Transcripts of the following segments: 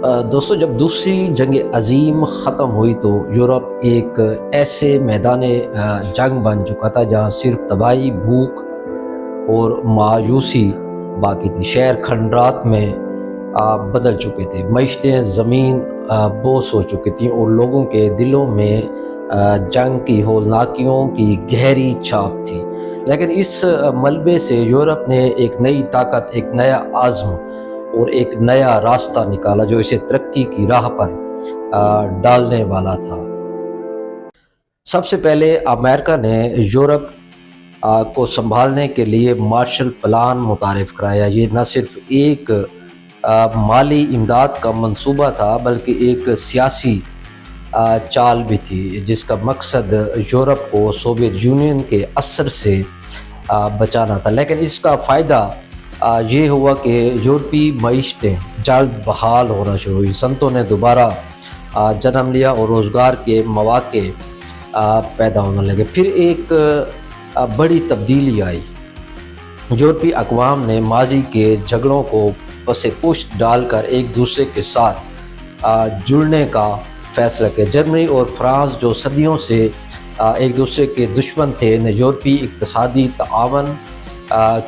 دوستو، جب دوسری جنگ عظیم ختم ہوئی تو یورپ ایک ایسے میدان جنگ بن چکا تھا جہاں صرف تباہی، بھوک اور مایوسی باقی تھی۔ شہر کھنڈرات میں بدل چکے تھے، معیشتیں زمین بوس ہو چکی تھیں اور لوگوں کے دلوں میں جنگ کی ہولناکیوں کی گہری چھاپ تھی۔ لیکن اس ملبے سے یورپ نے ایک نئی طاقت، ایک نیا عزم اور ایک نیا راستہ نکالا جو اسے ترقی کی راہ پر ڈالنے والا تھا۔ سب سے پہلے امریکہ نے یورپ کو سنبھالنے کے لیے مارشل پلان متعارف کرایا۔ یہ نہ صرف ایک مالی امداد کا منصوبہ تھا بلکہ ایک سیاسی چال بھی تھی جس کا مقصد یورپ کو سوویت یونین کے اثر سے بچانا تھا۔ لیکن اس کا فائدہ یہ ہوا کہ یورپی معیشتیں جلد بحال ہونا شروع ہوئی، صنعتوں نے دوبارہ جنم لیا اور روزگار کے مواقع پیدا ہونے لگے۔ پھر ایک بڑی تبدیلی آئی۔ یورپی اقوام نے ماضی کے جھگڑوں کو پس پشت ڈال کر ایک دوسرے کے ساتھ جڑنے کا فیصلہ کیا۔ جرمنی اور فرانس جو صدیوں سے ایک دوسرے کے دشمن تھے نے یورپی اقتصادی تعاون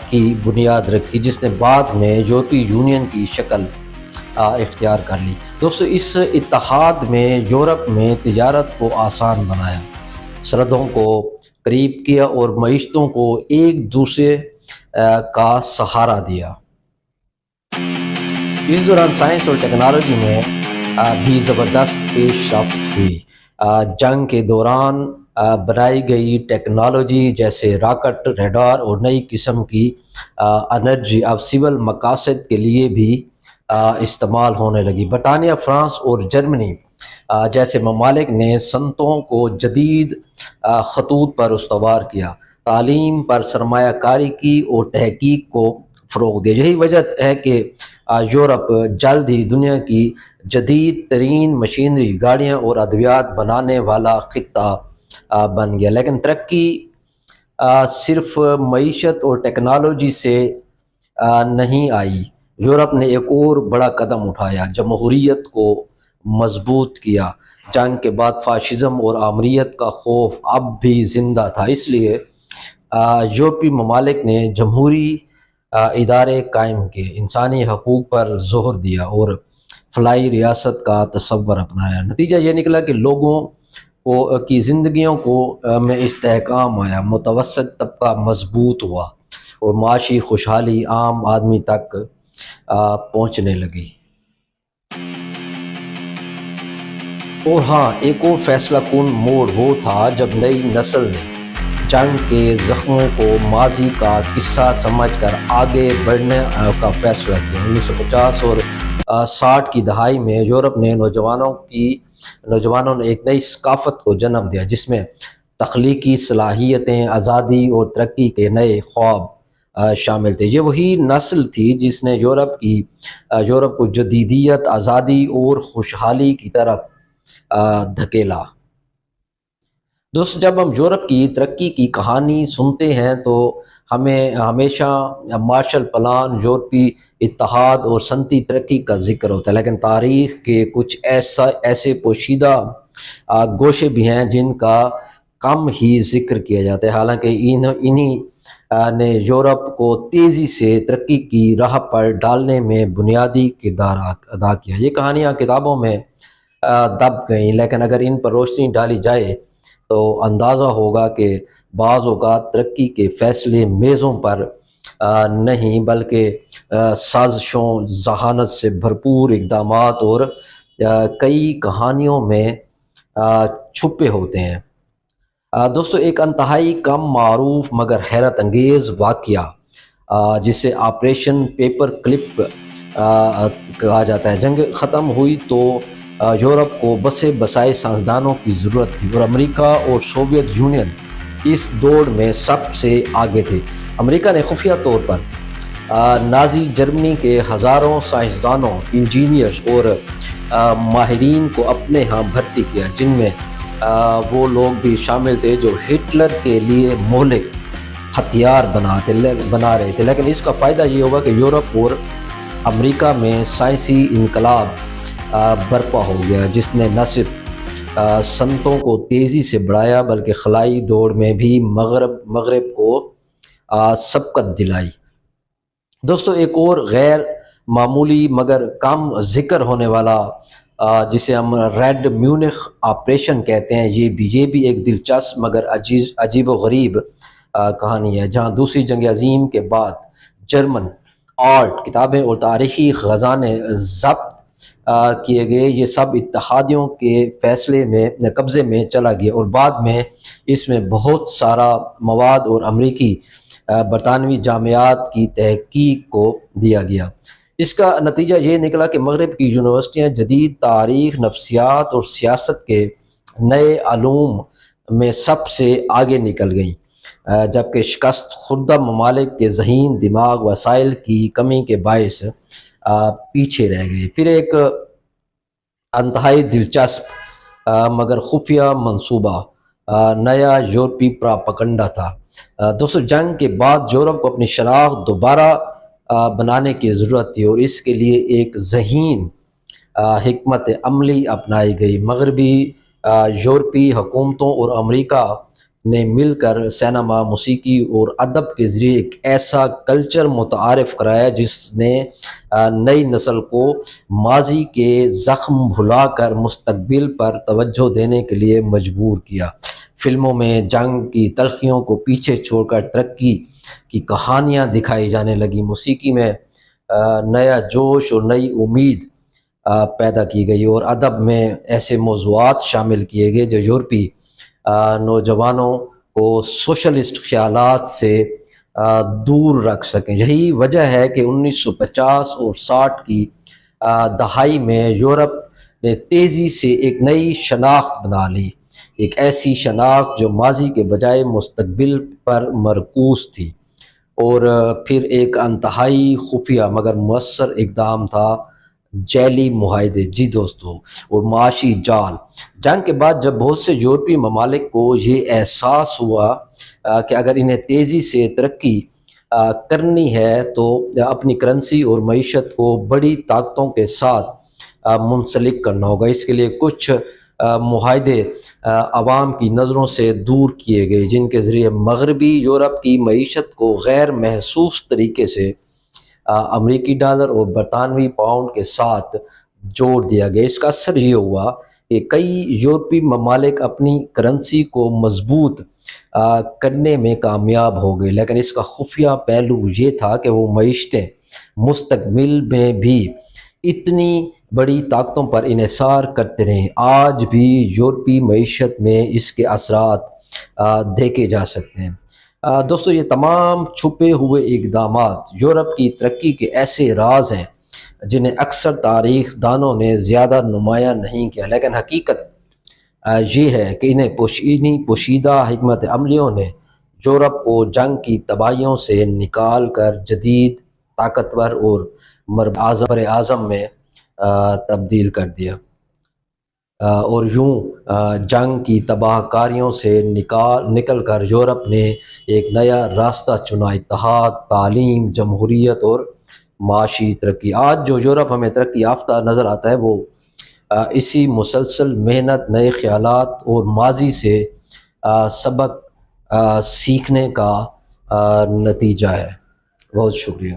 کی بنیاد رکھی جس نے بعد میں یورپی یونین کی شکل اختیار کر لی۔ دوستو، اس اتحاد میں یورپ میں تجارت کو آسان بنایا، سرحدوں کو قریب کیا اور معیشتوں کو ایک دوسرے کا سہارا دیا۔ اس دوران سائنس اور ٹیکنالوجی میں بھی زبردست پیش رفت ہوئی۔ جنگ کے دوران بنائی گئی ٹیکنالوجی جیسے راکٹ، ریڈار اور نئی قسم کی انرجی اب سول مقاصد کے لیے بھی استعمال ہونے لگی۔ برطانیہ، فرانس اور جرمنی جیسے ممالک نے صنعتوں کو جدید خطوط پر استوار کیا، تعلیم پر سرمایہ کاری کی اور تحقیق کو فروغ دیا۔ یہی وجہ ہے کہ یورپ جلد ہی دنیا کی جدید ترین مشینری، گاڑیاں اور ادویات بنانے والا خطہ بن گیا۔ لیکن ترقی صرف معیشت اور ٹیکنالوجی سے نہیں آئی۔ یورپ نے ایک اور بڑا قدم اٹھایا، جمہوریت کو مضبوط کیا۔ جنگ کے بعد فاشزم اور آمریت کا خوف اب بھی زندہ تھا، اس لیے یورپی ممالک نے جمہوری ادارے قائم کیے، انسانی حقوق پر زور دیا اور فلاحی ریاست کا تصور اپنایا۔ نتیجہ یہ نکلا کہ لوگوں کی زندگیوں کو میں استحکام آیا، متوسط طبقہ مضبوط ہوا اور معاشی خوشحالی عام آدمی تک پہنچنے لگی۔ اور ہاں، ایک اور فیصلہ کن موڑ وہ تھا جب نئی نسل نے جنگ کے زخموں کو ماضی کا قصہ سمجھ کر آگے بڑھنے کا فیصلہ کیا۔ 1950 اور 60 کی دہائی میں یورپ نے نوجوانوں نے ایک نئی ثقافت کو جنم دیا جس میں تخلیقی صلاحیتیں، آزادی اور ترقی کے نئے خواب شامل تھے۔ یہ وہی نسل تھی جس نے یورپ کو جدیدیت، آزادی اور خوشحالی کی طرف دھکیلا۔ دوست، جب ہم یورپ کی ترقی کی کہانی سنتے ہیں تو ہمیں ہمیشہ مارشل پلان، یورپی اتحاد اور صنعتی ترقی کا ذکر ہوتا ہے، لیکن تاریخ کے کچھ ایسے پوشیدہ گوشے بھی ہیں جن کا کم ہی ذکر کیا جاتا ہے۔ حالانکہ انہی نے یورپ کو تیزی سے ترقی کی راہ پر ڈالنے میں بنیادی کردار ادا کیا۔ یہ کہانیاں کتابوں میں دب گئیں، لیکن اگر ان پر روشنی ڈالی جائے تو اندازہ ہوگا کہ بعض اوقات ترقی کے فیصلے میزوں پر نہیں بلکہ سازشوں، ذہانت سے بھرپور اقدامات اور کئی کہانیوں میں چھپے ہوتے ہیں۔ دوستو، ایک انتہائی کم معروف مگر حیرت انگیز واقعہ جسے آپریشن پیپر کلپ کہا جاتا ہے۔ جنگ ختم ہوئی تو یورپ کو بسے بسائے سائنسدانوں کی ضرورت تھی اور امریکہ اور سوویت یونین اس دوڑ میں سب سے آگے تھے۔ امریکہ نے خفیہ طور پر نازی جرمنی کے ہزاروں سائنسدانوں، انجینئرز اور ماہرین کو اپنے ہاں بھرتی کیا، جن میں وہ لوگ بھی شامل تھے جو ہٹلر کے لیے مہلک ہتھیار بنا رہے تھے۔ لیکن اس کا فائدہ یہ ہوگا کہ یورپ اور امریکہ میں سائنسی انقلاب برپا ہو گیا، جس نے نہ صرف صنعتوں کو تیزی سے بڑھایا بلکہ خلائی دوڑ میں بھی مغرب کو سبقت دلائی۔ دوستو ایک اور غیر معمولی مگر کم ذکر ہونے والا جسے ہم ریڈ میونخ آپریشن کہتے ہیں، یہ بھی ایک دلچسپ مگر عجیب و غریب کہانی ہے، جہاں دوسری جنگ عظیم کے بعد جرمن آرٹ، کتابیں اور تاریخی خزانے ضبط کیے گئے۔ یہ سب اتحادیوں کے قبضے میں چلا گیا اور بعد میں اس میں بہت سارا مواد اور امریکی برطانوی جامعات کی تحقیق کو دیا گیا۔ اس کا نتیجہ یہ نکلا کہ مغرب کی یونیورسٹیاں جدید تاریخ، نفسیات اور سیاست کے نئے علوم میں سب سے آگے نکل گئیں، جبکہ شکست خوردہ ممالک کے ذہین دماغ وسائل کی کمی کے باعث پیچھے رہ گئے۔ پھر ایک انتہائی دلچسپ مگر خفیہ منصوبہ نیا یورپی پراپگنڈا تھا۔ دوستو جنگ کے بعد یورپ کو اپنی شناخت دوبارہ بنانے کی ضرورت تھی اور اس کے لیے ایک ذہین حکمت عملی اپنائی گئی۔ مغربی یورپی حکومتوں اور امریکہ نے مل کر سینما، موسیقی اور ادب کے ذریعے ایک ایسا کلچر متعارف کرایا جس نے نئی نسل کو ماضی کے زخم بھلا کر مستقبل پر توجہ دینے کے لیے مجبور کیا۔ فلموں میں جنگ کی تلخیوں کو پیچھے چھوڑ کر ترقی کی کہانیاں دکھائی جانے لگی، موسیقی میں نیا جوش اور نئی امید پیدا کی گئی اور ادب میں ایسے موضوعات شامل کیے گئے جو یورپی نوجوانوں کو سوشلسٹ خیالات سے دور رکھ سکیں۔ یہی وجہ ہے کہ 1950 اور 60 کی دہائی میں یورپ نے تیزی سے ایک نئی شناخت بنا لی، ایک ایسی شناخت جو ماضی کے بجائے مستقبل پر مرکوز تھی۔ اور پھر ایک انتہائی خفیہ مگر مؤثر اقدام تھا جیلی معاہدے، جی دوستو، اور معاشی جال۔ جنگ کے بعد جب بہت سے یورپی ممالک کو یہ احساس ہوا کہ اگر انہیں تیزی سے ترقی کرنی ہے تو اپنی کرنسی اور معیشت کو بڑی طاقتوں کے ساتھ منسلک کرنا ہوگا، اس کے لیے کچھ معاہدے عوام کی نظروں سے دور کیے گئے، جن کے ذریعے مغربی یورپ کی معیشت کو غیر محسوس طریقے سے امریکی ڈالر اور برطانوی پاؤنڈ کے ساتھ جوڑ دیا گیا۔ اس کا اثر یہ ہوا کہ کئی یورپی ممالک اپنی کرنسی کو مضبوط کرنے میں کامیاب ہو گئے، لیکن اس کا خفیہ پہلو یہ تھا کہ وہ معیشتیں مستقبل میں بھی اتنی بڑی طاقتوں پر انحصار کرتے رہیں۔ آج بھی یورپی معیشت میں اس کے اثرات دیکھے جا سکتے ہیں۔ دوستو یہ تمام چھپے ہوئے اقدامات یورپ کی ترقی کے ایسے راز ہیں جنہیں اکثر تاریخ دانوں نے زیادہ نمایاں نہیں کیا، لیکن حقیقت یہ ہے کہ انہیں پوشیدہ حکمت عملیوں نے یورپ کو جنگ کی تباہیوں سے نکال کر جدید، طاقتور اور بر اعظم میں تبدیل کر دیا، اور یوں جنگ کی تباہ کاریوں سے نکل کر یورپ نے ایک نیا راستہ چنا، اتحاد، تعلیم، جمہوریت اور معاشی ترقی۔ آج جو یورپ ہمیں ترقی یافتہ نظر آتا ہے وہ اسی مسلسل محنت، نئے خیالات اور ماضی سے سبق سیکھنے کا نتیجہ ہے۔ بہت شکریہ۔